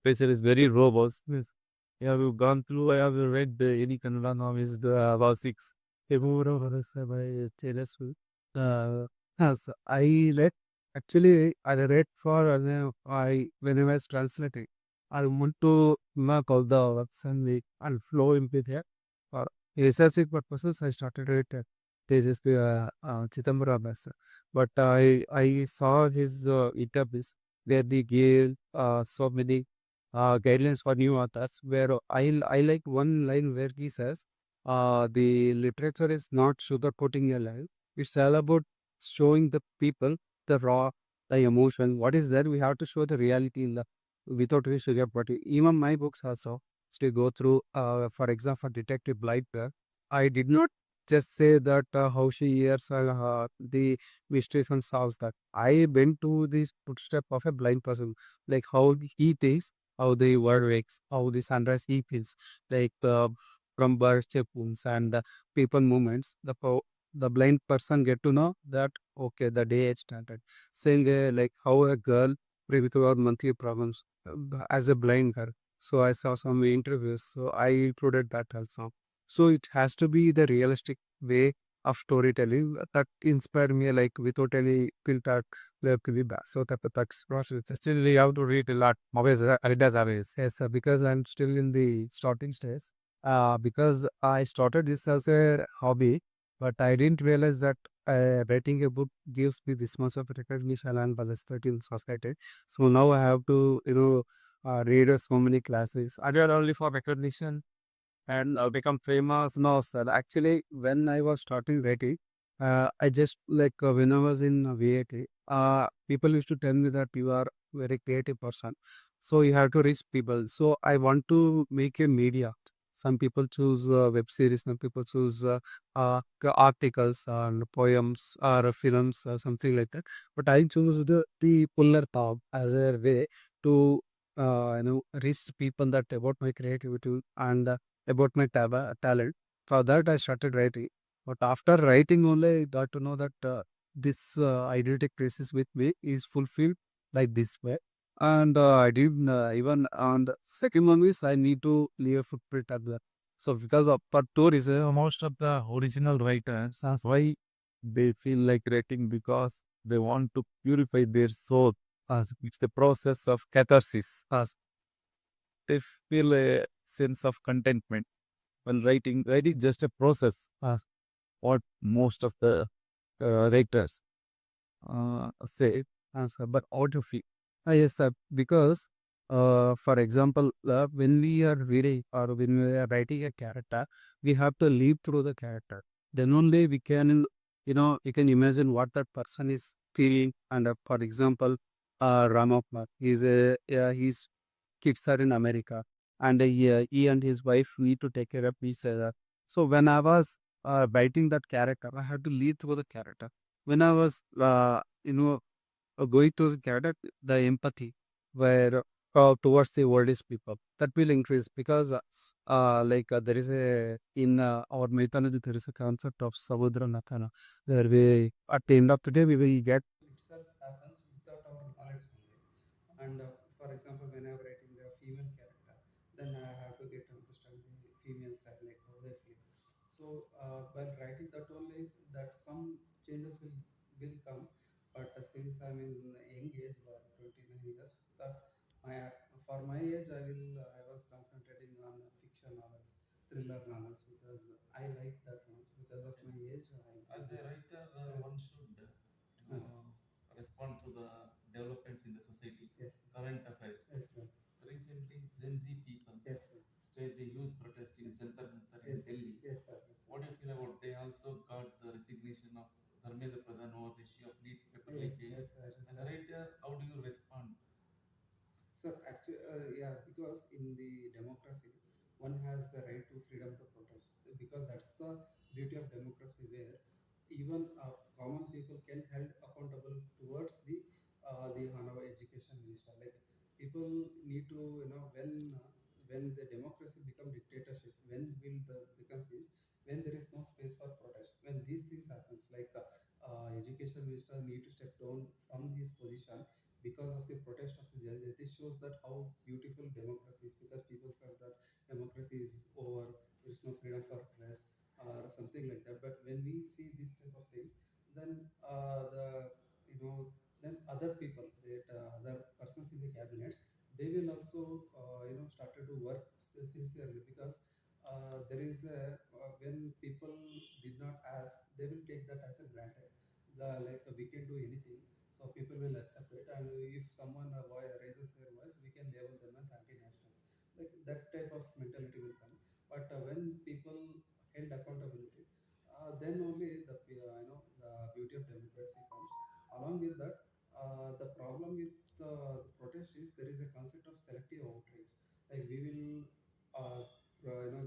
literature is very robust. Yes. I have gone through, I have read any Kannada novels, the about six. Ebura Varasa by Taylor Swift. Yes, I read, actually, I read for, when I was translating, I want to mark all the words and the and flow into there. For researching purposes, I started it at Tejas Chitambara Basa. But I saw his interviews where they gave so many guidelines for new authors. Where I like one line where he says, "The literature is not sugarcoating your life. It's all about showing the people the raw, the emotion. What is there? We have to show the reality in the without we sugarcoating. Even my books also to go through. For example, Detective Blight. I did not just say that how she hears the mysteries and solves that. I went to the footstep of a blind person, like how he thinks, how the world wakes, how the sunrise he feels, like from birth to wounds and people movements. The blind person get to know that okay, the day had started. Saying like how a girl with her monthly problems as a blind girl. So I saw some interviews, so I included that also. So it has to be the realistic way of storytelling that inspire me like without any filter there could be bad. So that's process. Still we have to read a lot. Always read as always. Yes, because I'm still in the starting stage. Because I started this as a hobby, but I didn't realize that writing a book gives me this much of recognition and validity in society. So now I have to, read so many classes. I did only for recognition and become famous. No, sir. Actually, when I was starting writing, I just like when I was in VAT, people used to tell me that you are very creative person, so you have to reach people. So I want to make a media. Some people choose web series, some people choose articles and poems or films or something like that. But I choose the puller tab as a way to reach people that about my creativity and about my talent. For that, I started writing. But after writing only, I got to know that this identity crisis with me is fulfilled like this way. And I did even on the second one is I need to leave a footprint at that. So because of part two is most of the original writers, that's why they feel like writing because they want to purify their soul. As it's the process of catharsis. As they feel a sense of contentment when writing. Writing is just a process. What most of the writers say. But out of it, yes, sir, because for example, when we are reading or when we are writing a character, we have to live through the character. Then only we can, you can imagine what that person is feeling. And for example, Ramappa, his kids are in America, and he and his wife need to take care of each other. So when I was writing that character, I had to lead through the character. When I was, going to the character, the empathy where towards the world's people that will increase because there is a in our mythology there is a concept of Samudra Nathana where we at the end of the day we will get itself happens without our knowledge only. And for example, when I'm writing a female character, then I have to get to understand the female side, like how they feel. So while writing that only, that some changes will come. But since I'm in young age, 29 years, that my for my age, I was concentrating on fiction novels, thriller novels because I like that ones because of my age. As a writer, one should respond to the developments in the society. Yes. Current affairs. Yes, sir. Recently, Gen Z people. Yes, sir. Staged a huge protest in Jantar Mantar in Delhi. Yes, sir. Yes, sir. What do you feel about? They also got the resignation of Dharmendra Pradhan over the issue of NEET paper leakage. Yes, sir. Yes, as a writer, how do you respond? So actually, yeah, because in the democracy, one has the right to freedom to protest because that's the beauty of democracy, where even common people can held accountable towards the honorable education minister. Like people need to when the democracy become dictatorship, when will the become peace? When there is no space for protest, when these things happens, like education minister need to step down from his position because of the protest of the Gen Z. This shows that how beautiful can do anything, so people will accept it. And if someone raises their voice, we can label them as anti-nationals. Like that type of mentality will come. But when people held accountability, then only the beauty of democracy comes. Along with that, the problem with the protest is there is a concept of selective outrage. Like we will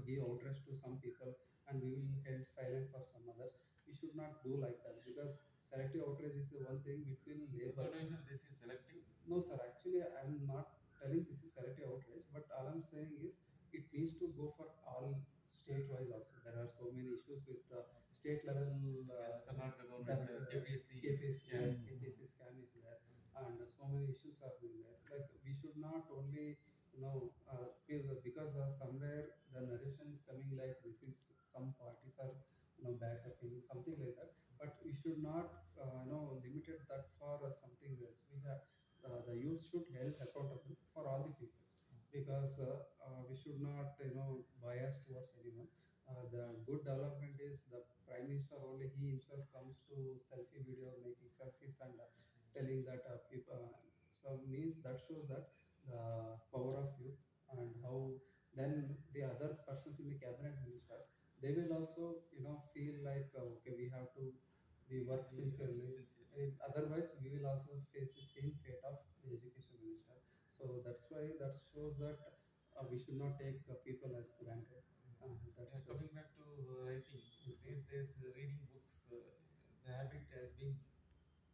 give outrage to some people and we will held silent for some others. We should not do like that, because selective outrage is the one thing which will label. But even this is selective. No, sir. Actually, I'm not telling this is selective outrage, but all I'm saying is it needs to go for all state-wise also. There are so many issues with state level. Yes, Karnataka government, KPSC, scam. KPSC scam is there, and so many issues are in there. Like we should not only because somewhere the narration is coming like this is some parties are backupping something like that, but we should not limited that for something else. We have the youth should held accountable for all the people, because we should not bias towards anyone. The good development is the prime minister only he himself comes to selfie video making selfies and telling that people so means that shows that the power of youth. And how then the other persons in the cabinet ministers, they will also feel like okay, we have to we work sincerely. Otherwise we will also face the same fate of the education minister. So that's why that shows that we should not take people as granted. Coming back to writing, yes, these days reading books, the habit has been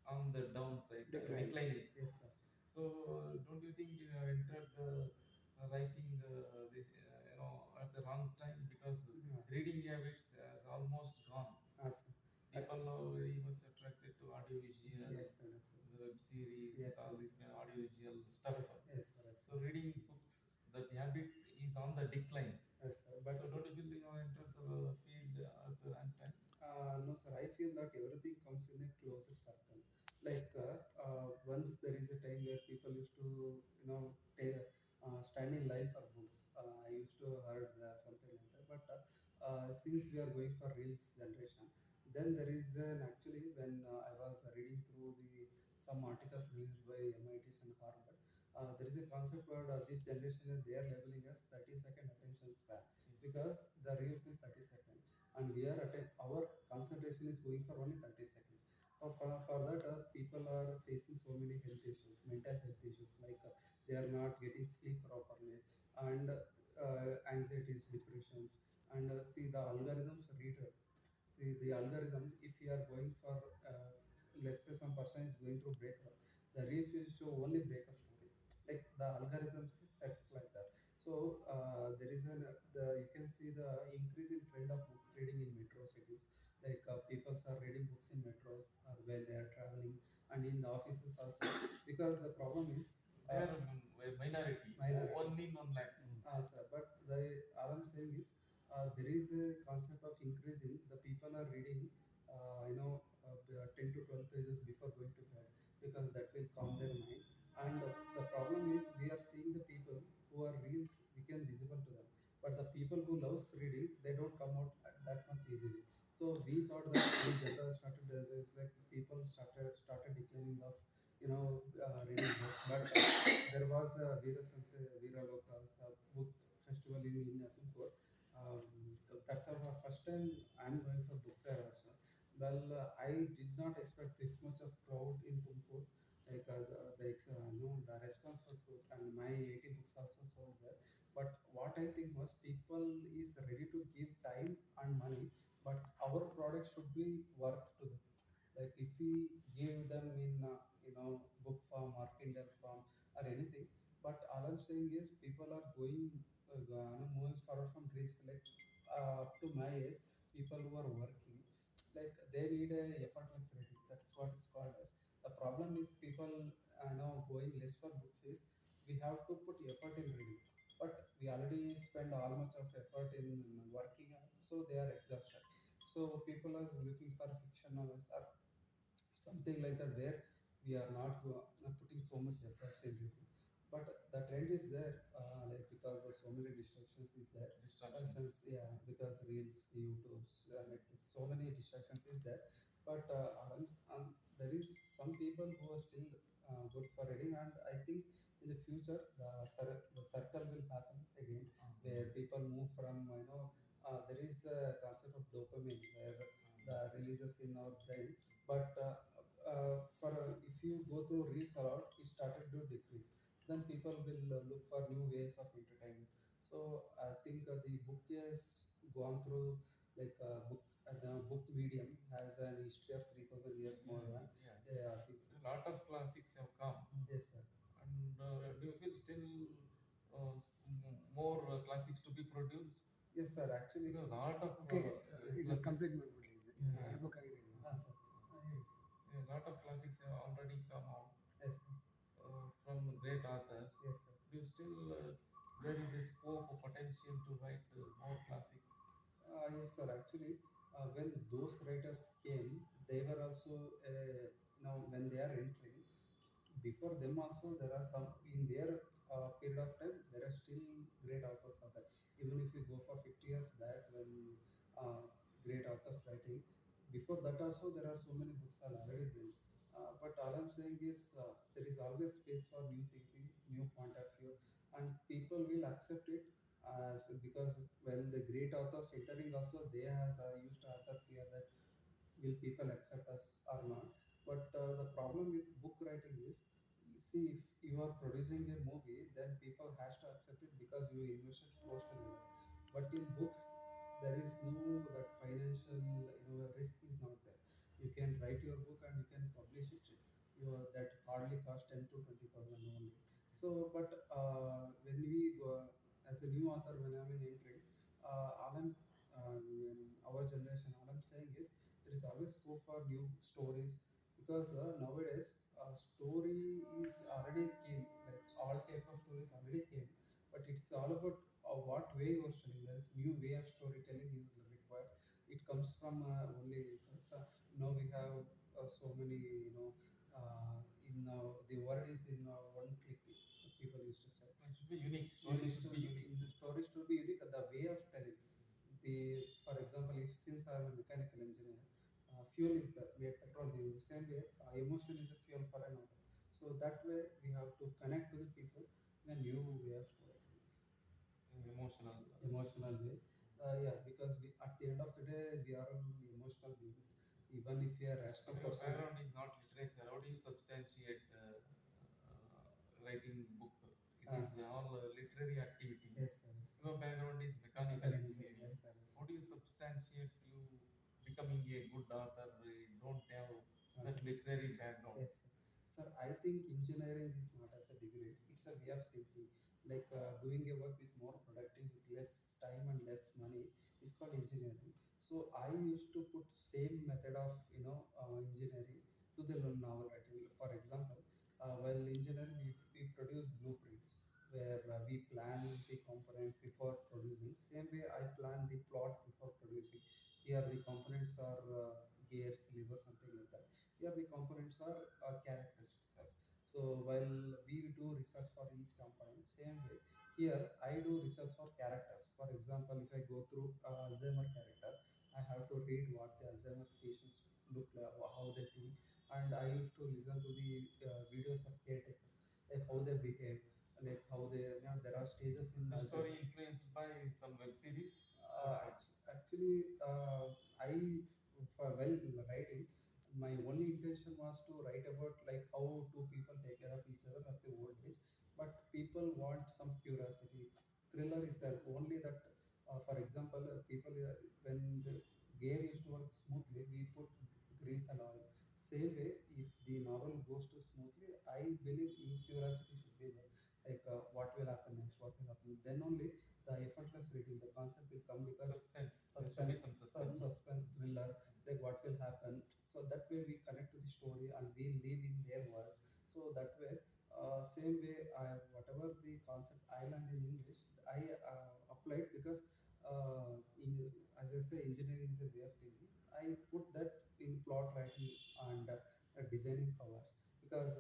on the downside, declining. Yes, sir. So, don't you think you have entered the writing at the wrong time, because reading habits has almost gone. Yes, sir. People are very much attracted to audio visual, yes, sir, yes, sir. The web series, yes, all this kind of audio visual stuff. Yes, sir, yes, sir. So reading books, that habit is on the decline. Yes, sir. But so don't you feel you have entered the field at the wrong time? No, sir. I feel that everything comes in a closed circle. Like once there is a time where people used to stand in line for books. I used to heard something like that. But since we are going for reels generation, then there is an actually when I was reading through the some articles released by MITs and Harvard. There is a concept where this generation they are labeling as 30-second attention span. Yes. Because the reels is 30 seconds and our concentration is going for only 30 seconds. For that, people are facing so many health issues, mental health issues, like they are not getting sleep properly, and anxieties, depressions, and see the algorithms readers. See the algorithm, if you are going for, let's say some person is going through breakup, the reels will show only breakup stories. Like the algorithms is set like that. So there is you can see the increase in trend of book reading in metro cities. Like people are reading books in metros while they are traveling, and in the offices also. Because the problem is they are a minority, one in 1 lakh. Sir, but all I'm saying is there is a concept of increasing. The people are reading, 10 to 12 pages before going to bed, because that will calm their mind. And the problem is we are seeing the people who are reels become visible to them, but the people who loves reading, they don't come out that much easily. So we thought that in general started there is like people started declining of reading books. But there was a Veera Loka's book festival in Tuмкuru. That's our first time I'm going for book fair also. Well, I did not expect this much of crowd in Tuмкuru. Like the response was good, and my 80 books also sold there. But what I think was people is ready to give time and money, but our product should be worth to them. Like if we give them in book form or Kindle form or anything, but all I'm saying is people are going moving forward from reels. Like up to my age, people who are working, like they need a effortless reading. That is what it's called as. The problem with people going less for books is we have to put effort in reading, but we already spend all much of effort in working, so they are exhausted. So people are looking for fiction novels or something like that, where we are not putting so much efforts in reading. But the trend is there, like because of so many distractions is there. Distractions, yeah, because reels, YouTube's, Netflix, so many distractions is there. But there is some people who are still good for reading, and I think in the future the circle will happen again, where people move from there is a concept of dopamine where the releases in our brain, but for if you go to reels a lot, it started to decrease. Then people will look for new ways of entertainment. So I think the book has gone through like the book medium has an history of 3000 years more than a lot of classics have come. Yes, sir. And do you feel still more classics to be produced? Yes, sir. Actually, a lot of Okay, ಈಗ classics. Complete ಮಾಡ್ಬಿಡ್ಲಿ ಹೇಳ್ಬೇಕಾಗಿದೆ ಇನ್ನು. Sir. Yes. A lot of classics have already come out. Yes, sir. From great authors. Yes, sir. Do you still there is a scope or potential to write more classics? Yes, sir. Actually, when those writers came, they were also when they are entering, before them also there are some in their period of time, there are still great authors out there. Even if you go for 50 years back, when uh, great authors writing, before that also there are so many books are already there. But all I'm saying is there is always space for new thinking, new point of view, and people will accept it because when the great authors entering also, they has used to have that fear that will people accept us or not. But the problem with book writing is, see, if you are producing a movie, then people has to accept it because you invested close to it. But in books, there is no that financial risk is not there. You can write your book and you can publish it. That hardly cost 10 to 20,000 only. So, but when we go as a new author, when I'm in entry, all I'm when our generation, all I'm saying is there is always scope for new stories, because nowadays story is already came, like all type of stories already came, but it's all about what way you are telling. There's new way of storytelling is required. It comes from only because now we have so many in the word is in one click, people used to say. It should be unique. Stories should be unique. The stories should be unique. The way of telling. For example, if since I am a mechanical engineer, fuel is the way petrol we use. Same way, emotion is a fuel for another. So that way, we have to connect with the people in a new way of storytelling. Emotional way. Yeah, because at the end of the day, we are emotional beings. Even if we are rational person. Your background is not literature. How do you substantiate writing book? It is all literary activity. Yes, sir. Yes, sir. Your background is mechanical engineering. Yes, sir. Yes, sir. How do you substantiate you becoming a good author? Don't have that literary background. Yes, sir. Sir, I think engineering is not as a degree. It's a way of thinking. Like doing a work with more productive, with less time and less money is called engineering. So I used to put same method of engineering to the novel writing. For example, while engineering, we produce blueprints where we plan the component before producing. Same way I plan the plot before producing. Here the components are gears, liver, something like that. Here the components are characters itself. So while we do research for each component, same way here I do research for characters. For example, if I go through Alzheimer character, I have to read what the Alzheimer patients look like, how they think, and I used to listen to the videos of caretakers, like how they behave, like how they there are stages in the story influenced by some web series. Actually, I for well writing, my only intention was to write about like how two people take care of each other at the old age, but people want some curiosity. Thriller is there only that. For example, people when the gear used to work smoothly, we put grease and oil. Same way, if the novel goes too smoothly, I believe in curiosity should be there. Like what will happen next? What will happen? Then only the effortless reading, the concept will come, because suspense. There should be some suspense, thriller, like what will happen. So that way we connect to the story and we live in their world. So that way, same way, whatever the concept I learned in English, I applied, because as I say, engineering is a way of thinking. I put that in plot writing and designing covers, because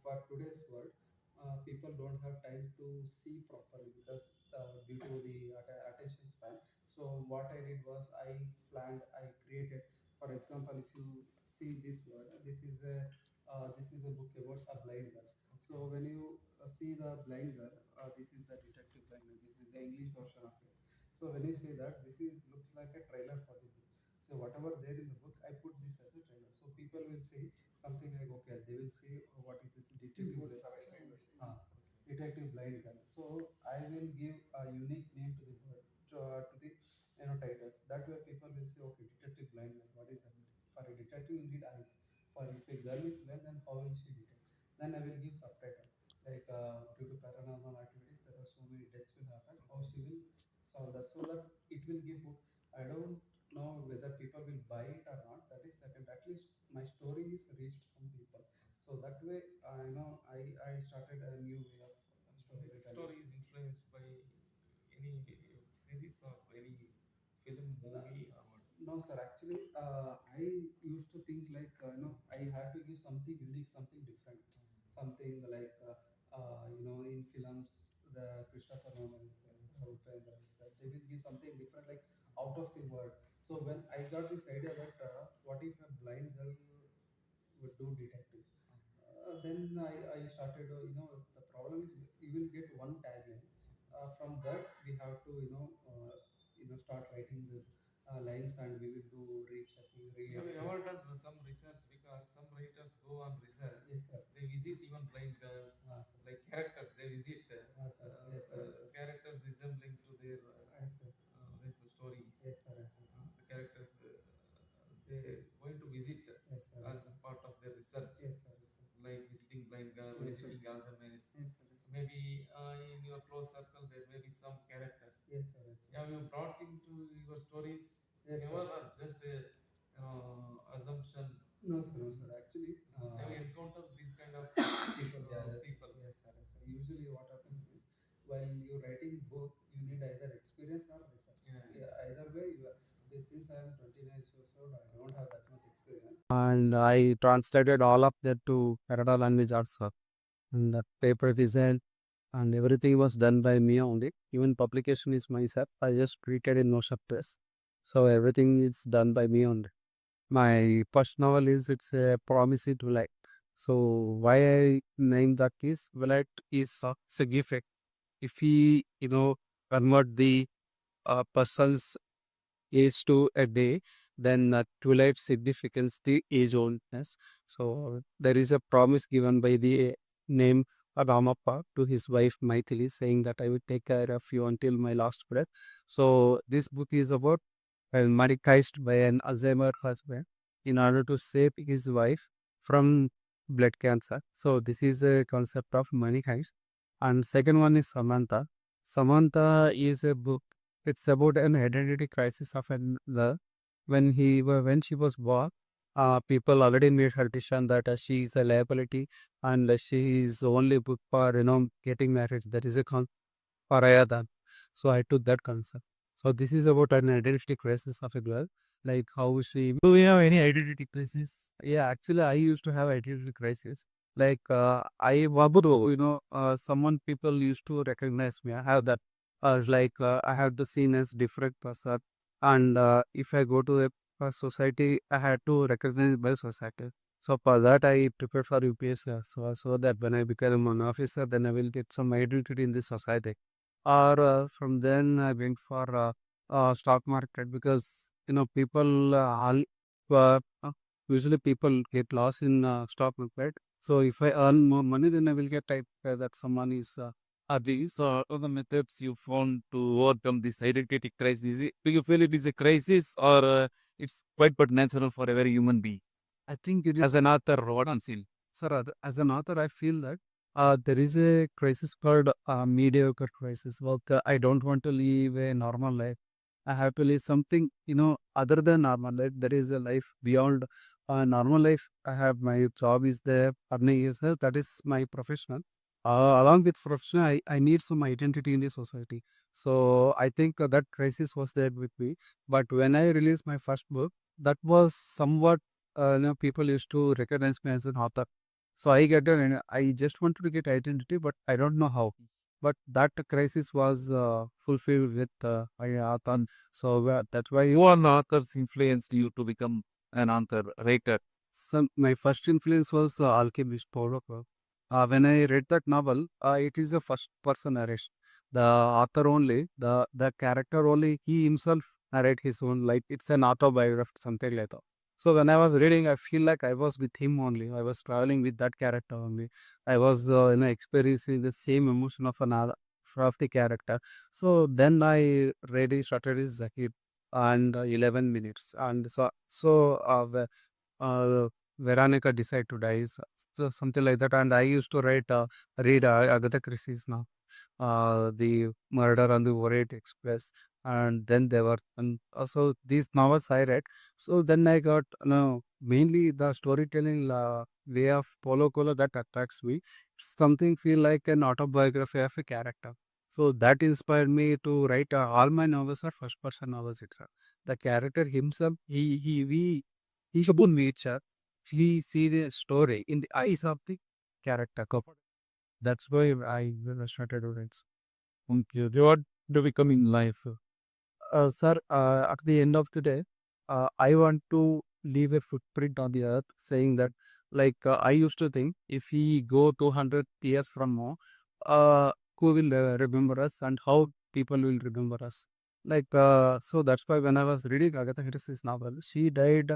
for today's world, people don't have time to see properly, because due to the attention span. So what I did was I planned, I created For example, if you see this word, this is a book about a blind girl. So when you see the blind girl, this is the detective blind girl. This is the English version of it. So when you say that, this is looks like a trailer for the book. So whatever there in the book, I put this as a trailer. So people will say something like, okay, they will say, oh, what is this detective? Both side by side. Detective blind girl. So I will give a unique name to the word to the titles. That way people will say, okay, detective blind girl. What is that? For a detective, you need eyes. For if a girl is blind, then how will she detect? Then I will give subtitle like due to paranormal activities, there are so many deaths will happen. How she will solve that, so that it will give hope. I don't know whether people will buy it or not. That is second. At least my story is reached some people. So that way, I started a new way of This storytelling. story is influenced by any series or any film, movie, or what? No, sir. Actually, I used to think like I had to give something unique, something different, something like in films, the Christopher Nolan is there, the Upendra is there. They will give something different, like out of the world. So when I got this idea that what if a blind girl would do detectives, then I started. The problem is you will get one tagline. From that, we have to start writing the lines, and we will do rechecking, Have you ever done some research? Because some writers go on research. Yes, sir. They visit even blind girls, Sir. like characters. They visit Sir. Yes, sir. Yes, sir. characters resembling to their Yes, sir. these stories. Yes, sir. Yes, sir. The characters they going to visit Yes, sir. as Yes, sir. part of their research, Yes, sir. Yes, sir. like visiting blind girl, Yes, sir. visiting Alzheimer's. Yes, sir. Yes, sir. Maybe in your close circle there may be some characters. Yes, sir. Yes, sir. Have you brought into your stories Yes, ever, sir. or just a assumption? No, sir. No, sir. Actually, Have you encountered these kind of people. Yeah, yes. people? Yes, sir. Yes, sir. Usually, what happens is while you're writing book, you need either experience or research. Yeah. Either way, since I am 29 years old, I don't have that much experience. And I translated all of that to Kannada language also. And the paper design and everything was done by me only. Even publication is myself. I just created in no subpress. So everything is done by me only. My first novel is it's a promise to light. So why I named that is Willite is it's a gift. If we convert the person's age to a day, then twilight significance the age oldness. So there is a promise given by the name Ramappa to his wife Maithili, saying that I will take care of you until my last breath. So this book is about money heist by an Alzheimer husband in order to save his wife from blood cancer. So this is a concept of money heist. And second one is Samantha. Samantha is a book. It's about an identity crisis of a love. When she was born, people already made her decision that she is a liability and she is only book for getting married. That is a Parayadan. So I took that concept. So this is about an identity crisis of a girl, like how she. Do we have any identity crisis? Yeah, actually, I used to have identity crisis. Like I Waburo, someone people used to recognize me. I have that. I have the seen as different person, and if I go to a society, I had to recognize by society. So for that, I prepared for UPSC, so that when I become an officer, then I will get some identity in this society. Or from then I went for stock market because people usually people get lost in stock market. So if I earn more money, then I will get type that someone is. Are these other methods you found to overcome this identity crisis? Do you feel it is a crisis or it's quite but natural for every human being? I think it is. As an author, what do you feel? Sir, as an author, I feel that there is a crisis called mediocre crisis. Well, I don't want to live a normal life. I have to live something, other than normal life. There is a life beyond normal life. I have my job is there, earning is there. That is my professional. Along with professional, I need some identity in the society. So I think that crisis was there with me. But when I released my first book, that was somewhat, people used to recognize me as an author. So I get an, I just wanted to get identity, but I don't know how. But that crisis was fulfilled with my author. So that's why one authors influenced you to become. an author, writer. My first influence was Alchemist Paulo Coelho. When I read that novel, it is a first person narration. The author only, the character only, he himself narrate his own, like it's an autobiography, something like that. So when I was reading, I feel like I was with him only. I was traveling with that character only. I was experiencing the same emotion of another of the character. So then I really started his Zakir and 11 minutes. And uh, Veronica decided to die, something like that. And I used to read Agatha Christie's now, the Murder on the Orient Express, and then there were, and also these novels I read. So then I got, mainly the storytelling way of Paulo Coelho that attracts me. Something feel like an autobiography of a character. So that inspired me to write all my novels are first person novels itself. The character himself, he should nature. He see the story in the eyes of the character. That's why I started to write. Okay, what do we come in life? Sir, at the end of the day, I want to leave a footprint on the earth saying that, like, I used to think if we go 200 years from now, who will remember us and how people will remember us. Like, so that's why when I was reading Agatha Christie's novel, she died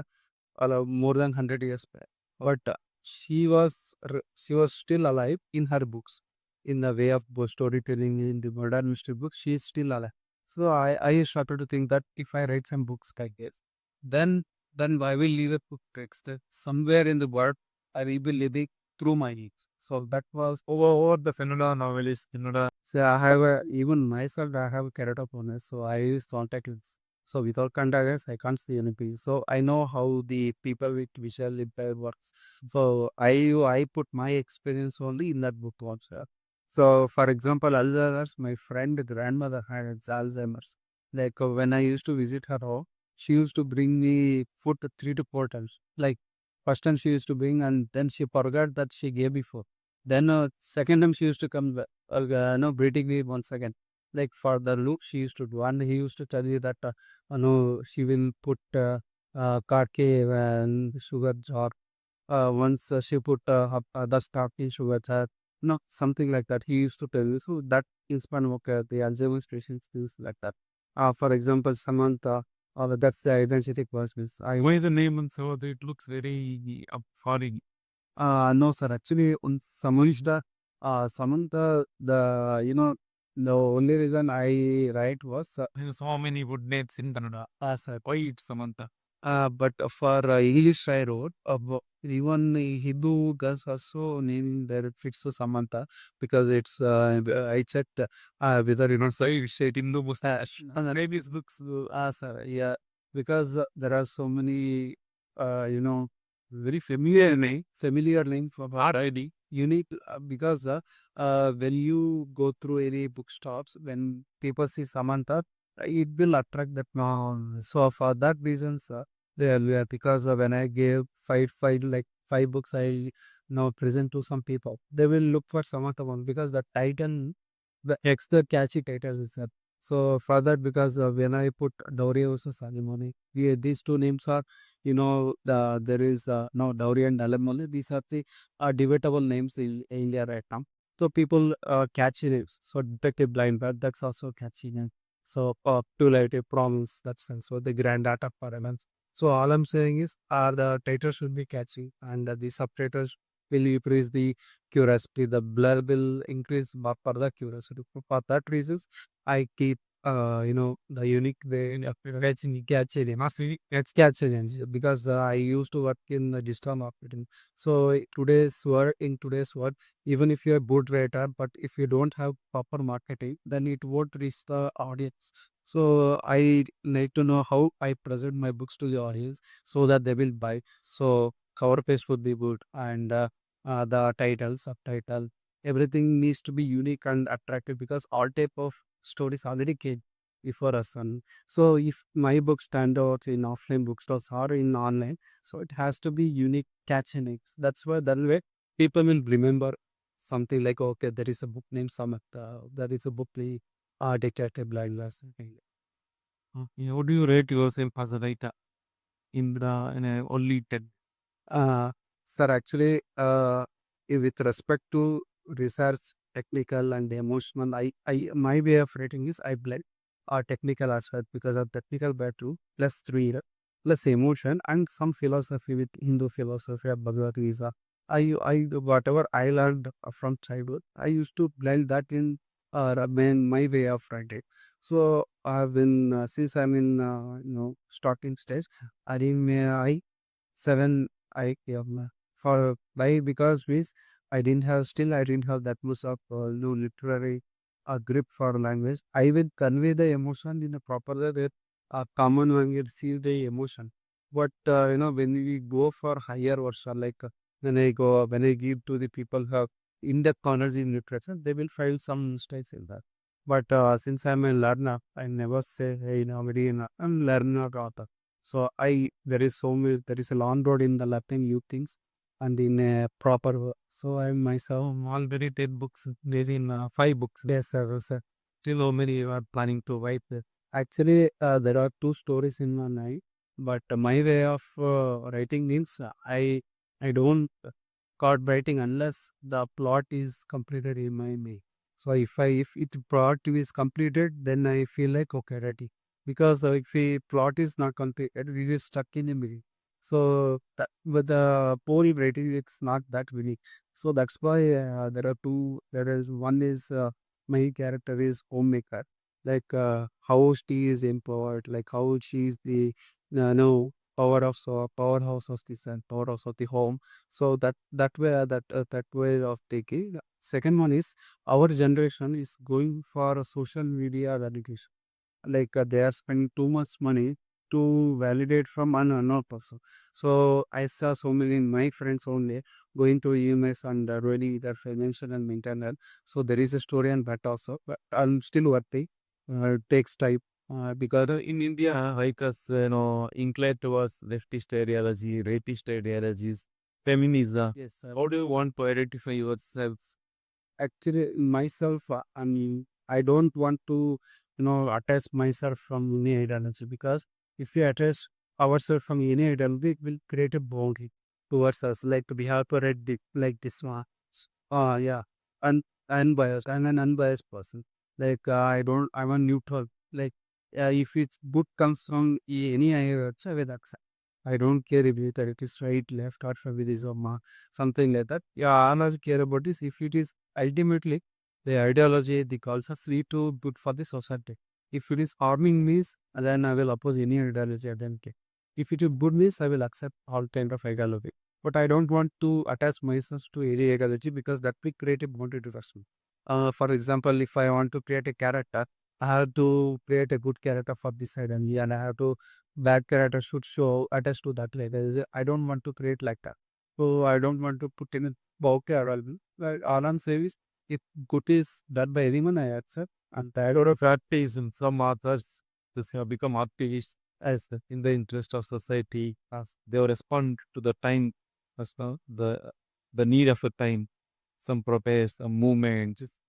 more than 100 years back. But she was still alive in her books. In the way of storytelling in the modern mystery books, she is still alive. So I started to think that if I write some books like this, then I will leave a book text somewhere in the world. I will be living through my needs. So that was over the Fennola novelist. So I have even myself I have a character bonus. So I use contact lens. So without contact lens, I can't see anything. So I know how the people with visual impair works. So I put my experience only in that book also. So, for example, Alzheimer's, my friend grandmother had Alzheimer's. Like when I used to visit her home, she used to bring me food 3 to 4 times. Like first time she used to bring, and then she forgot that she gave before. Then second time she used to come, no, greeting me once again. Like for the loop she used to do, and he used to tell you that, no, she will put karke and sugar jar once she put the starting sugar chat, no, something like that. He used to tell me. So that inspired me, okay, the Alzheimer's patients things like that. For example, Samantha, that's the identity questions. I why the name and so it looks very foreign. No, sir. Actually, on Samantha, the only reason I write was there's so many wood names in Kannada. Sir, why it's Samantha? But for English, I wrote. Even Hindu girls also name their fits to Samantha because it's. I checked whether say shade Hindu mustache. Maybe it looks. Sir, yeah, because there are so many. You know very familiar name for hard ID. Unique because when you go through any bookstops, when people see Samantha, it will attract that. So for that reasons, because when I gave five books, I now present to some people. They will look for Samantha one because the title, the extra catchy title is that. So for that, because when I put Dowry also Salimoni, these two names are there is no Dowry and Alamole. These are the debatable names in India right now. So people catchy names. So Detective Blind Bird, that's also catchy name. So to like a promise, that's sense. So the grand data parallels. So all I'm saying is the title should be catchy and the subtitles will increase the curiosity. The blur will increase for the curiosity. For that reasons, I keep the unique way of catching it's catching because I used to work in digital marketing. So today's world, even if you're a good writer, but if you don't have proper marketing, then it won't reach the audience. So I need to know how I present my books to the audience so that they will buy. So cover page would be good, and the title, subtitle, everything needs to be unique and attractive because all type of stories already came before us. And so if my book stand out in offline bookstores or in online, so it has to be unique, catchy names. That's why that way people will remember something like, okay, there is a book named Samatha, there is a book named Detective Blind Glass. Okay, how do you rate yourself as a writer? in a only 10. Uh, Sir, actually, with respect to research, technical and emotional, my way of rating is I blend technical aspect because of technical better plus three plus emotion and some philosophy with Hindu philosophy of Bhagavad Gita. Whatever I learned from childhood, I used to blend that in my way of writing. So I've been since I'm in starting stage, I 7 for why because which I didn't have that much of no literary grip for language. I will convey the emotion in a proper way that common one can see the emotion. But when we go for higher version, like when I give to the people who have in-depth knowledge in literature, they will find some mistakes in that. But since I'm a learner, I never say, hey, very I'm learner author. So there is there is a long road in the learning new things and in a proper so I myself I'm already 10 books, there's in 5 books. yes sir, sir. Still, how many you are planning to write? Actually there are two stories in my mind, but my way of writing means I don't start writing unless the plot is completed in my mind. So if it plot is completed, then I feel like okay ready. Because if the plot is not completed, we will stuck in the middle. So with the poem writing, it's not that unique. So that's why there are two. There is one is my character is homemaker, like how she is empowered, like how she is the no power of so powerhouse of the sun, powerhouse of the home. So that way of thinking. Second one is our generation is going for a social media validation. Like they are spending too much money to validate from an unknown person. So I saw so many my friends only going to EMS and really their financial and mental health. So there is a story on that also, but I'm still working. It takes time because In India, like us, inclined towards leftist ideology, rapist ideologies, feminism. yes, sir. How do you want to identify yourselves? Actually myself I mean I don't want to attach myself from any ideology because if we attach ourselves from any ideology it will create a boundary towards us like we have to read like this one yeah and unbiased. I'm an unbiased person like I don't I'm a neutral like if it's good comes from any ideology I will accept. I don't care if it is right, left, or feminism, something like that. Yeah, all I care about is if it is ultimately the ideology, the culture is lead to good for the society. If it is harming me, then I will oppose any ideology at them. If it is good means I will accept all kind of ideology. But I don't want to attach myself to any ideology because that will create a boundary to me. For example, if I want to create a character, I have to create a good character for this side and I have to bad character should show attached to that like I don't want to create like that. So I don't want to put in a bouquet or all. Like all I'm saying is if good is done by anyone, I accept. And A lot of activism, some authors just have become activists as in the interest of society, as they respond to the time, as well, the need of the time. Some protest, some movements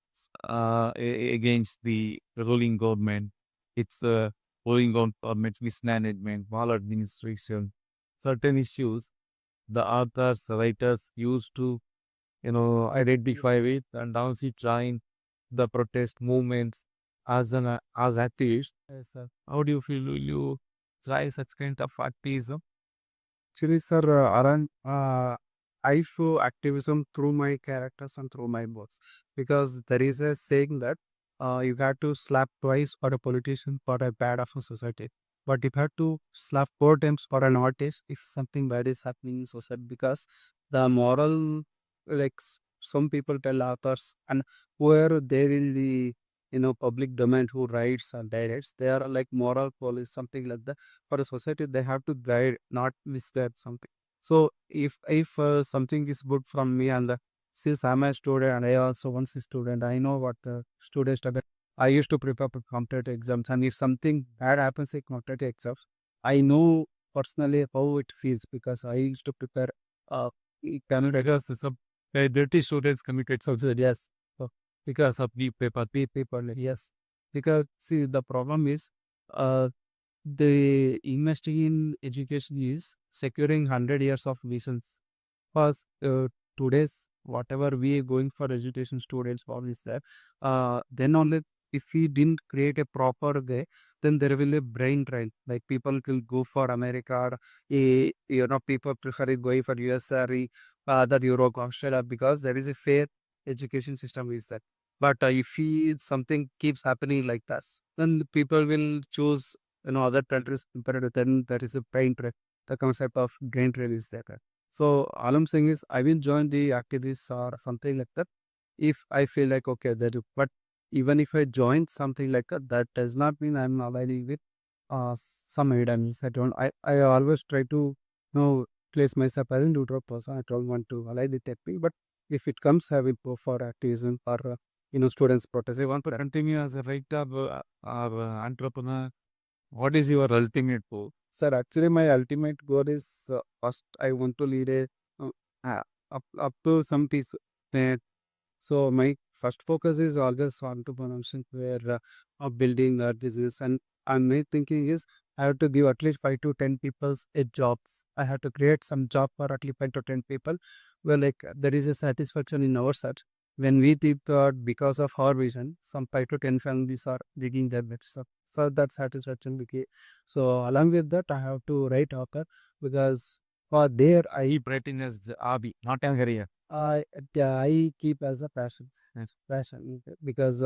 against the ruling government. It's ruling government's mismanagement, maladministration, certain issues. The authors, writers used to identify with and also join the protest movements as activists. Yes, sir. How do you feel? Will you try such kind of activism? actually, sir, Aran, I show activism through my characters and through my books because there is a saying that you have to slap twice for a politician for a bad of a society, but you have to slap 4 times for an artist if something bad is happening in society because the moral, like some people tell authors and whoever there in the public domain who writes and directs, they are like moral police, something like that for a society they have to guide not misguide something. So if something is good from me and since I'm a student and I also once a student I know what the students struggle. I used to prepare for competitive exams and if something bad happens in competitive exams I know personally how it feels because I used to prepare uh Because some dirty students committed suicide. yes. So, because of the paper, yes. Because see the problem is the investing in education is securing 100 years of visions. Because today's whatever we are going for education students, what is that? Then only if we didn't create a proper way, then there will be a brain drain. Like people will go for America, or people prefer going for US or other Europe, Australia, because there is a fair education system is that. But if something keeps happening like that, then the people will choose other countries compared to then there is a brain drain. The concept of brain drain is there. So all I'm saying is I will join the activities or something like that if I feel like okay that. But even if I join something like that does not mean I'm aligning with some evidence. I always try to place myself as a neutral person. I don't want to align with technique, but if it comes, I will go for activism or students protest. I want to continue as a writer or entrepreneur. What is your ultimate goal? Sir, actually, my ultimate goal is first I want to lead a up to some piece. So my first focus is always entrepreneurship, where of building a business, and my thinking is I have to give at least 5 to 10 people's a jobs. I have to create some job for at least 5 to 10 people. Well, like there is a satisfaction in our search when we think that because of our vision, some 5 to 10 families are digging their beds up. So that satisfaction. So along with that, I have to write author because for there I keep writing as the hobby, not a career. I keep as a passion. Yes. Passion because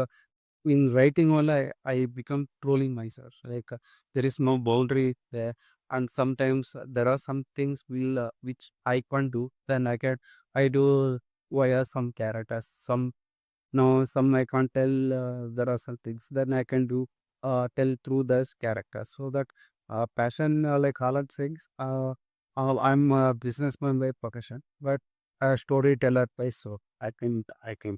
in writing only I become trolling myself. Like there is no boundary there, and sometimes there are some things will which I can't do. Then I do via some characters. Some I can't tell. There are some things then I can do tell through those characters. So that passion, like Alan says, I'm a businessman by profession, but a storyteller by so I can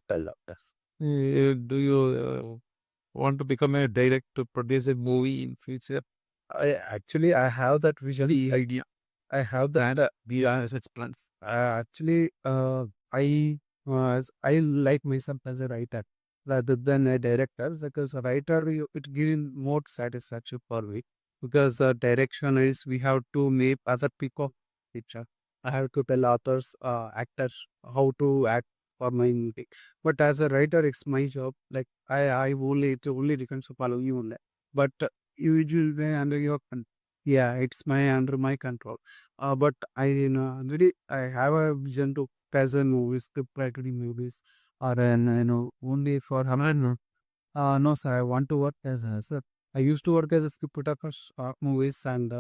tell of this. Do you want to become a director, produce a movie in future? I have that vision idea. I have that beyond such plans. I like myself as a writer rather than a director, because a writer it gives more satisfaction for me, because direction is we have to make other people picture. I have to tell authors, actors how to act for my movie. But as a writer, it's my job. Like I only it only depends upon you only. But usually under your yeah, it's my under my control. But already I have a vision to peasant movies, script writing movies, or only for Hamran. No, sir. I want to work as a sir. I used to work as a script writer for movies and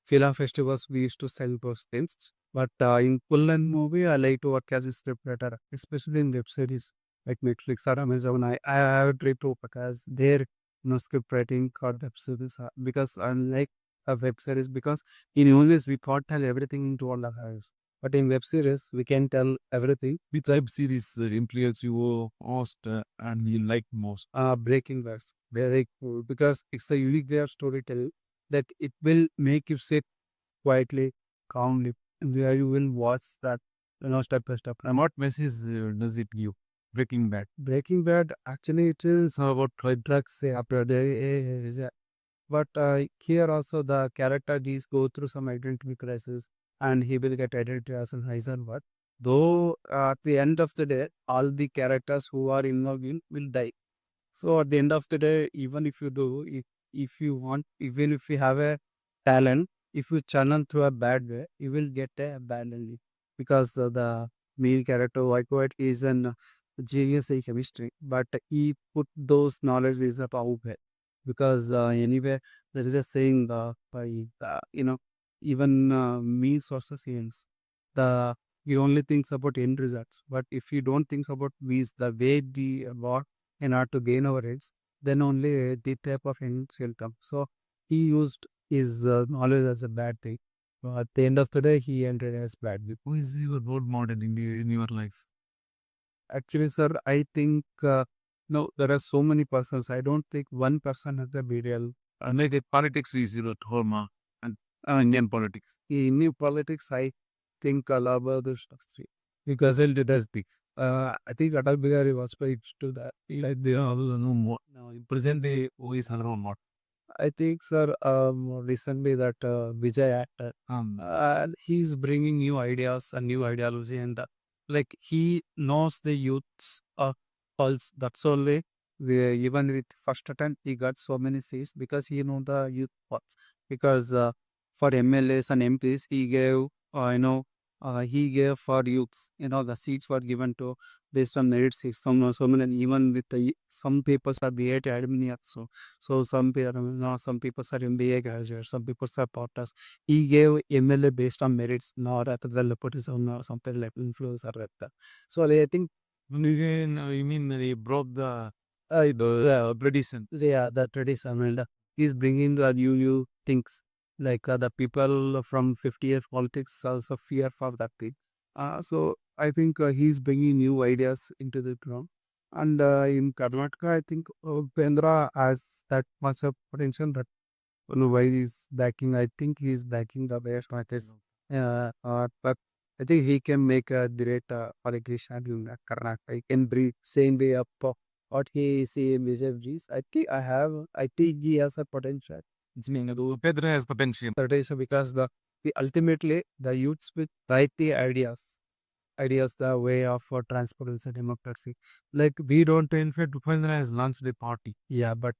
film festivals. We used to sell those things. But in full and movie, I like to work as a script writer, especially in web series like Netflix or Amazon. I have a great to because their script writing or web series because I like a web series because in movies we can't tell everything into all the house. But in web series, we can tell everything. Which web series influence you most and you like most? Breaking Bad. Very cool because it's a unique way of storytelling that it will make you sit quietly, calmly, where you will watch that, step by step. And what message does it give? Breaking Bad. Breaking Bad, actually, it is about drugs. After the but here also the character these go through some identity crisis and he will get identity as an Heisenberg. Though at the end of the day, all the characters who are involved in will die. So at the end of the day, even if you do, if you want, even if you have a talent, if you channel through a bad way, you will get a bad ending. Because the main character, White is an genius in chemistry, but he put those knowledge is a power way. Because anyway, there is a saying by even me associates the you only thinks about end results, but if you don't think about these the way the what in order to gain our rates, then only the type of ends will come. So he used his knowledge as a bad thing. At the end of the day, he ended as bad. Who is your role model in your life? Actually, sir, I think no, there are so many persons. I don't think one person has the real. Like politics is your dharma and Indian politics. In Indian politics, I think a lot about the stuff because it does things. I think Atal Bihari Vajpayee used to that. Like they all know more. Now, in present day, who is around more. I think, sir, recently that Vijay actor, he's bringing new ideas and new ideology, and like he knows the youth's pulse. That's only even with first attempt he got so many seats because he know the youth pulse. Because for MLAs and MPs he gave, he gave for youths. The seats were given to based on merit system. So many, even with some papers are BA admin also. So some people are MBA graduates, some people are porters. He gave MLA based on merits, not at the nepotism or something like influence or like that. So I think you mean he broke the tradition. Yeah, the tradition, and he's bringing the new things like the people from 50 years politics also fear for that thing. So I think he's bringing new ideas into the ground. And in Karnataka, I think Pendra has that much of potential that why he's backing. I think he's backing the best artist. But I think he can make a great politician in Karnataka. He can bring same way up what he see in BJPs. I think he has a potential. It's mean Pedro has potential. Potential because ultimately the youths will write the ideas the way of transparency democracy. Like we don't in fact Upendra has launched the party. Yeah, but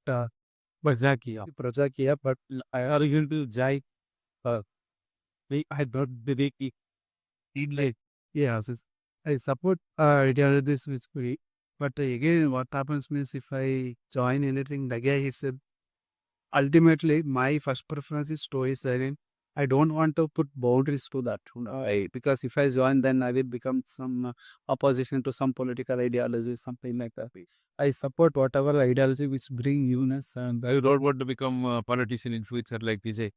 Prajakiya, but I argue to Jai, uh, I don't believe it like, yes, I support ideologies which we, but again, what happens means if I join anything, the guy is ultimately my first preference is stoicism. I don't want to put boundaries to that, because if I join, then I will become some opposition to some political ideology, something like that. I support whatever ideology which bring newness, and I don't want to become a politician in future like Vijay.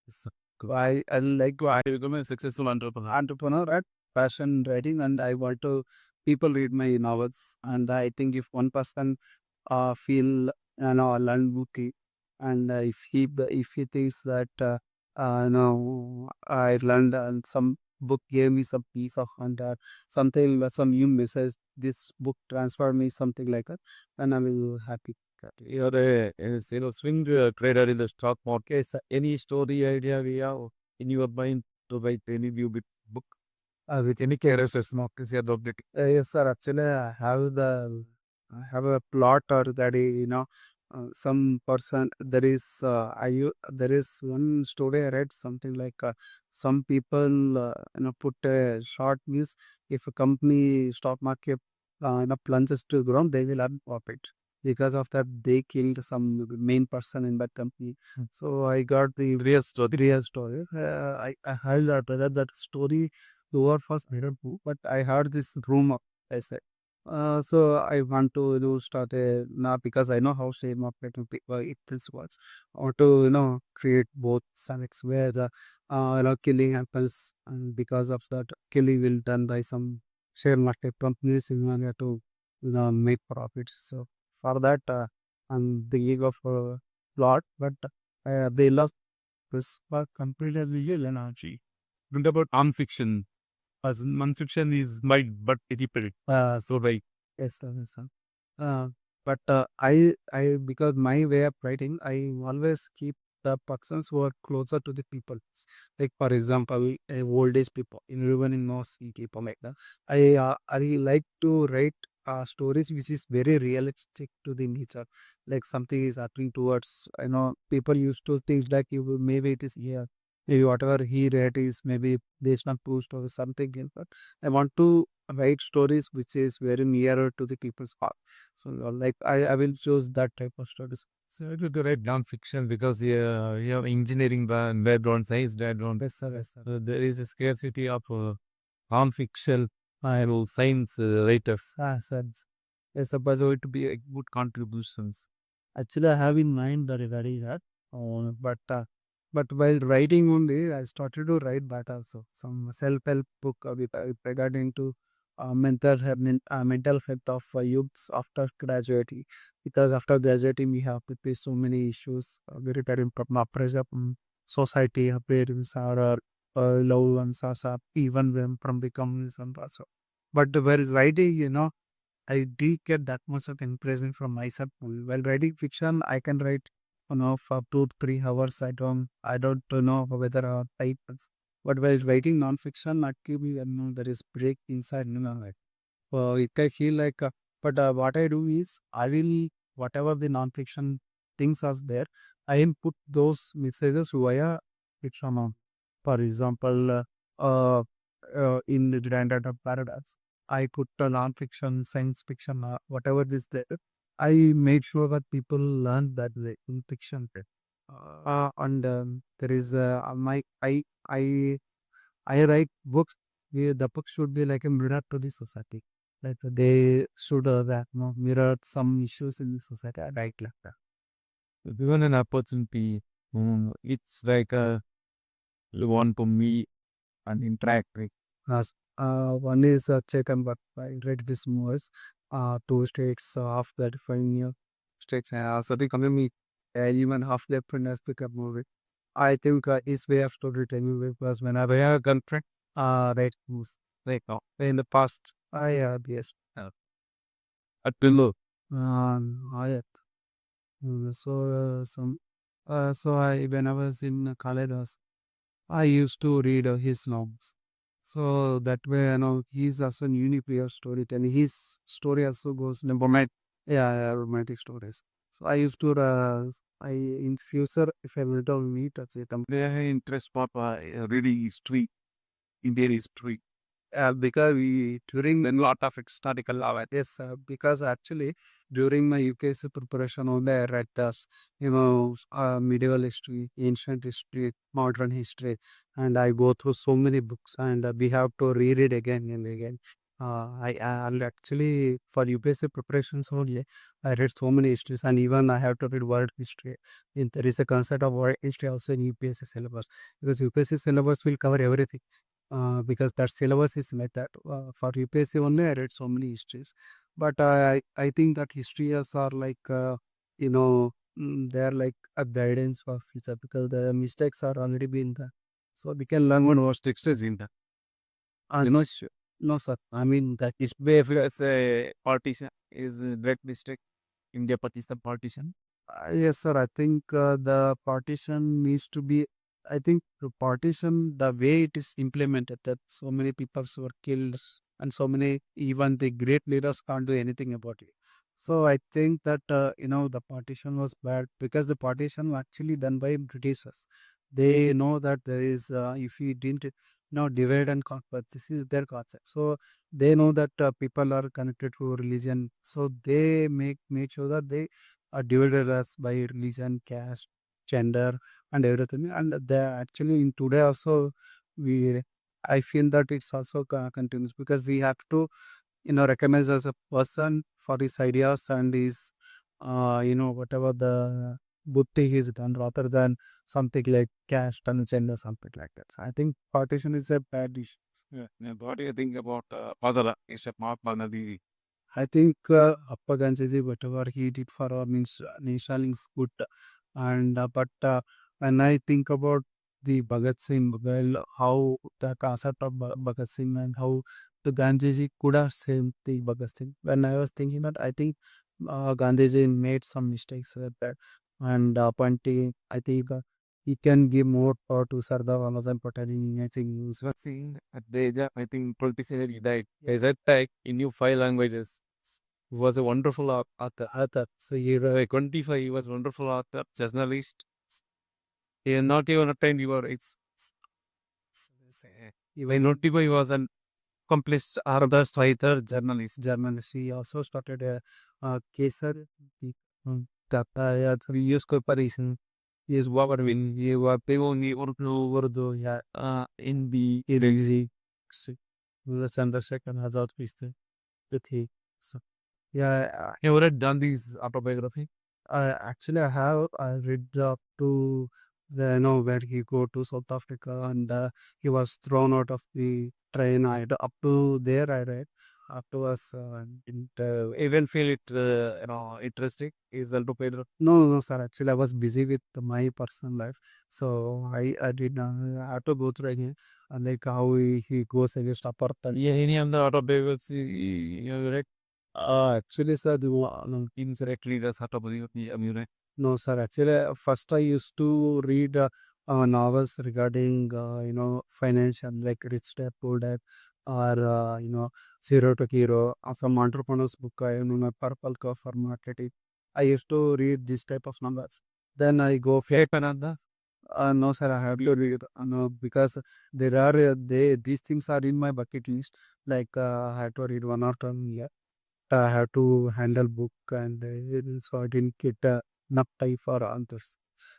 So, I like to become a successful entrepreneur. Entrepreneur at passion writing, and I want to people read my novels, and I think if one person feel learn book, and if he thinks that I learned and some book gave me some piece of and something some new message, this book transformed me something like that, then I will happy. You're a swing trader in the stock market. Any story idea we have in your mind to write any new book with any characters? Not yes, sir. Actually, I have a plot or that some person there is one story I read something like some people put a short news if a company stock market plunges to ground they will earn profit because of that they killed some main person in that company. So I got the real story. I heard that story over first mirror book, but I heard this rumor. I said, so I want to start a now because I know how share marketing it this works. Or to create both sides where the killing happens, and because of that killing will done by some share market companies in order to make profits. So for that, I'm thinking of a lot, but they lost this completely real energy. Think about non-fiction as non-fiction is might but repeat. So right. Yes, sir. Yes, sir. But I because my way of writing, I always keep the persons who are closer to the people. Like for example, old age people, even in most people like that. I like to write stories which is very realistic to the nature. Like something is happening towards people used to think like you maybe it is here. Maybe whatever he read is maybe based on post or something else. But I want to write stories which is very nearer to the people's heart. So like I will choose that type of stories. So to write non-fiction because you have engineering background, science background. Yes, sir. Yes, sir. There is a scarcity of non-fiction science writers. Sir. Yes, suppose it to be a good contributions. Actually, I have in mind that very that, but while writing only, I started to write that also. Some self-help book with regarding to mental health of youths after graduating. Because after graduating, we have to face so many issues very tiring from pressure from society, our parents, our loved ones, even when from the companies and also. But whereas writing, I did get that much of impression from myself. While writing fiction, I can write for up to 3 hours. I don't know whether titles. But while writing non-fiction, actually, there is break inside. It can feel like, what I do is I will whatever the non-fiction things are there, I will put those messages via fiction. For example, in the Grand of Paradise, I put a non-fiction, science fiction, whatever is there. I made sure that people learn that way in fiction. And there is my I write books. The book should be like a mirror to the society. Like they should mirror some issues in the society. I write like that. Given an opportunity, it's like a one to me and interact with. As one is check and but I read this movies. Two states of the different states. So the community even half left and has pick up movie. I think his way of storytelling because when I have a girlfriend, right moves right now. In the past, I yes. At below. I so I when I was in college, I used to read his novels. So that way, he's also a unique way of storytelling. His story also goes in romantic, yeah, romantic stories. So I used to, I in future, if I will to meet, interest for reading history, Indian history. Because we during a lot of historical awareness, because actually during my UKC preparation only I read this, medieval history, ancient history, modern history, and I go through so many books and we have to read it again and again. I'll actually for UPSC preparations only, I read so many histories and even I have to read world history. There is a concept of world history also in UPSC syllabus because UPSC syllabus will cover everything because that syllabus is like that. For UPSC only, I read so many histories, but I think that histories are like they are like a guidance for future because the mistakes are already been there, so we can learn one mistakes is in that. Sure. No, sir. I mean that is as a partition is a great mistake. India Pakistan partition. Yes, sir. I think the partition needs to be. I think the partition, the way it is implemented, that so many people were killed and so many, even the great leaders can't do anything about it. So I think that the partition was bad because the partition was actually done by Britishers. They know that there is if we didn't divide and conquer, this is their concept. So they know that people are connected to religion, so they make sure that they are divided us by religion, caste, gender, and everything. And they actually in today also we I feel that it's also continues because we have to recognize as a person for his ideas and his whatever the buddhi he's done rather than something like caste and gender, something like that. So I think partition is a bad issue. Yeah. What do you think about Padala? Is a Mahatma Gandhi? I think Appa Ganjaji, whatever he did for our means nation is good. And when I think about the Bhagat Singh, well, how the concept of Bhagat Singh and how the Gandhiji could have saved the Bhagat Singh. When I was thinking that, I think Gandhiji made some mistakes with that. And appointing, I think he can give more power to Sardar Vallabhbhai Patel in enhancing news. But seeing at the age of, I think, 27, he died. Yes. That time, he knew 5 languages. He was a wonderful author. So he 25, he was a wonderful author, journalist. He not even attained your it's even not even he was an accomplished other writer, journalist. He also started a Kesar. That we use corporation. He is Waterwin. He was Pevoni Urdu, yeah, in the Irexi. The Chandrasekhar Azad Piste with he. So, yeah, you already done these autobiography? Actually, I have. I read up to the where he go to South Africa and he was thrown out of the train. Up to there I read. Afterwards, even feel it interesting. Is Alto Pedro? No, no, sir. Actually, I was busy with my personal life, so I did not have to go through again. Like how he goes against Apartheid. Yeah, any of the autobiography you read? Actually, sir, no, indirectly does have to be amusing. No, sir. Actually, first I used to read novels regarding financial, like Rich Dad Poor Dad, or Zero to Hero, some entrepreneurs book. I know my Purple Cup for marketing. I used to read this type of novels. Then I go fake another. No, sir. I have to read. No, because there are these things are in my bucket list. Like I had to read one or two. I have to handle book and so I didn't get enough time for others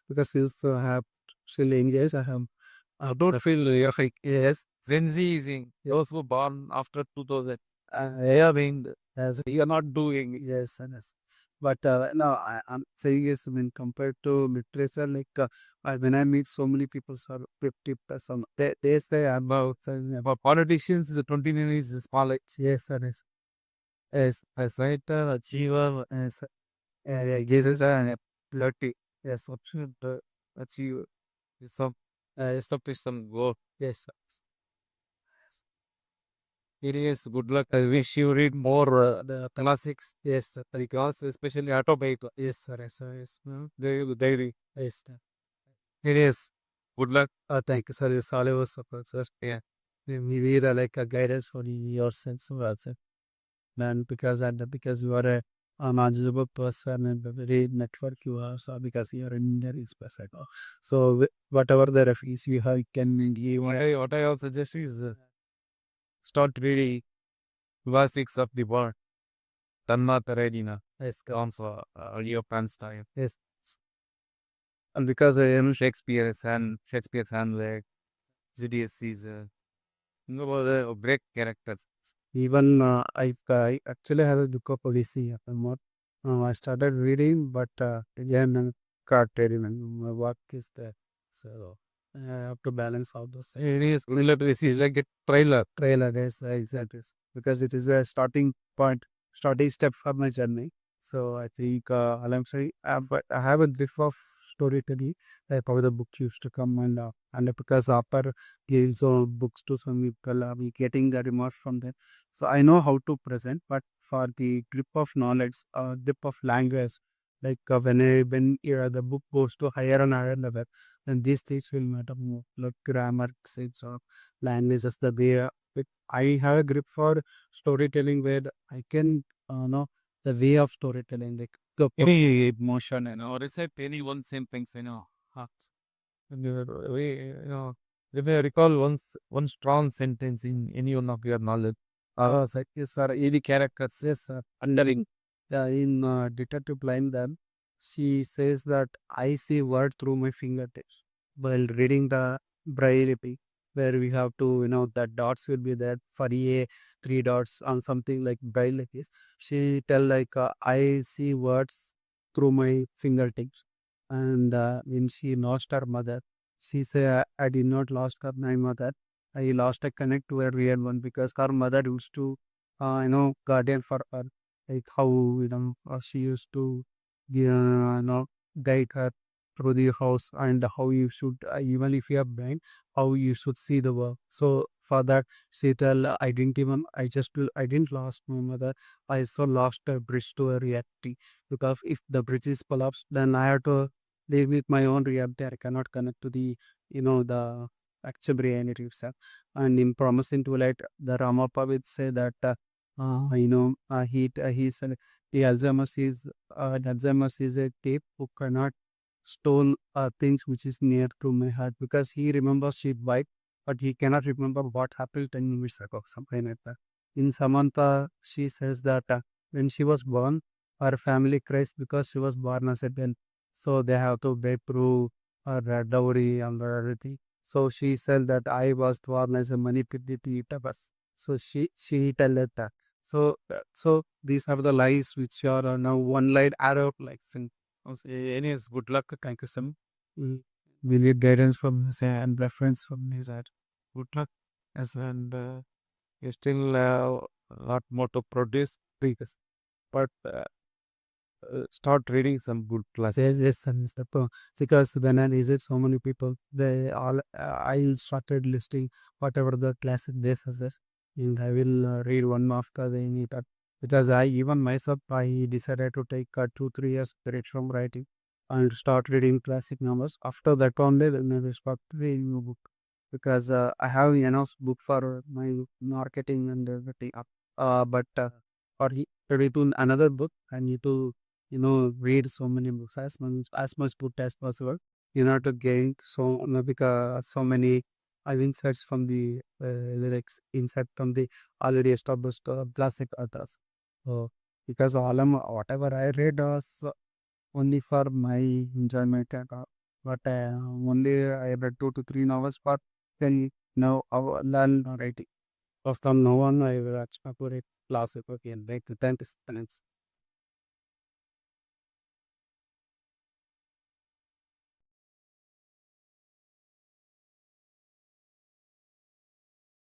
because I have still engaged. I don't feel like yes. Gen Z is in those who born after 2000. I mean, as you are not doing yes, and yes. But no, I'm saying is when compared to literature, like when I meet so many people, are 50%. They say about politicians, the 29 is small. Yes, and yes. As writer, achiever, as Jesus and flirty. Yes, option to achieve some establish some goal. Yes, yes. It is good luck. I wish you read more the classics. Yes, sir. Because especially autobiography. Yes, sir. Yes, sir. Yes, daily. Yes, sir. It is. Good luck. Thank you, sir. It's all over support, sir. Yeah. We are like a guidance for your sense of answer. And because you are a knowledgeable person and a very network you are, so because you are in India is specific. So whatever the referees you have, you can give. What I also suggest is start reading classics of the world. Tanma Taredina. Yes, comes your pants time. Yes. And because Shakespeare and like GDS is about the great characters. Even I actually have a book of Odyssey. I started reading, but again, can't read even my work is there. So I have to balance all those. It is Odyssey is like a trailer. Trailer, yes, exactly. Because it is a starting point, starting step for my journey. So I think I'm sorry, I have a grip of storytelling, like how the book used to come and because after giving some books to some people, we getting the remarks from them. So I know how to present, but for the grip of knowledge, grip of language, like the book goes to higher and higher level, then these things will matter more, like grammar, sense of languages, the way. I have a grip for storytelling where I can know the way of storytelling, like any emotion, recite any one sentence, and if I recall one strong sentence in any one of your knowledge, such as any character says underling in detective line, then she says that I see word through my fingertips while reading the braille, where we have to the dots will be there for a three dots on something like braille like this. She tell like I see words through my fingertips, and when she lost her mother, she said, I did not lost her my mother. I lost a connect to a real one because her mother used to, guardian for her, like how she used to, guide her through the house and how you should, even if you are blind, how you should see the world. So for that, she tell, I didn't lost my mother. I so lost a bridge to a reality because if the bridge is collapsed, then I have to live with my own reality. I cannot connect to the actual reality itself. And in Promising to Light, the Ramappa will say that, he's Alzheimer's is a tape who cannot stole things which is near to my heart because he remembers she bite, but he cannot remember what happened 10 minutes ago, something like that. In Samantha, she says that when she was born, her family cries because she was born as a girl, so they have to pay through her dowry and everything. So she said that I was born as a money piddy to eat a bus. So she tell it that. So these are the lies which are now one light arrow like thing. Anyways, good luck. Thank you, Sam. We need guidance from his and reference from his side. Good luck. Yes, and you still a lot more to produce because, but start reading some good classes. Yes, and stuff. Because when I visit so many people, they all I started listing whatever the classes they suggest, and I will read one after the other. Because I even myself I decided to take 2 3 years break from writing and start reading classic novels. After that only then I will start reading new book because I have enough book for my marketing and everything. But to read to another book, I need to read so many books as much book as possible in order to gain because so many insights from the lyrics, insight from the already established classic authors. Because whatever I read was only for my enjoyment, but only I read 2 to 3 novels. But then now I will learn writing. First time no one I will actually put it classic again, like the 10th sentence.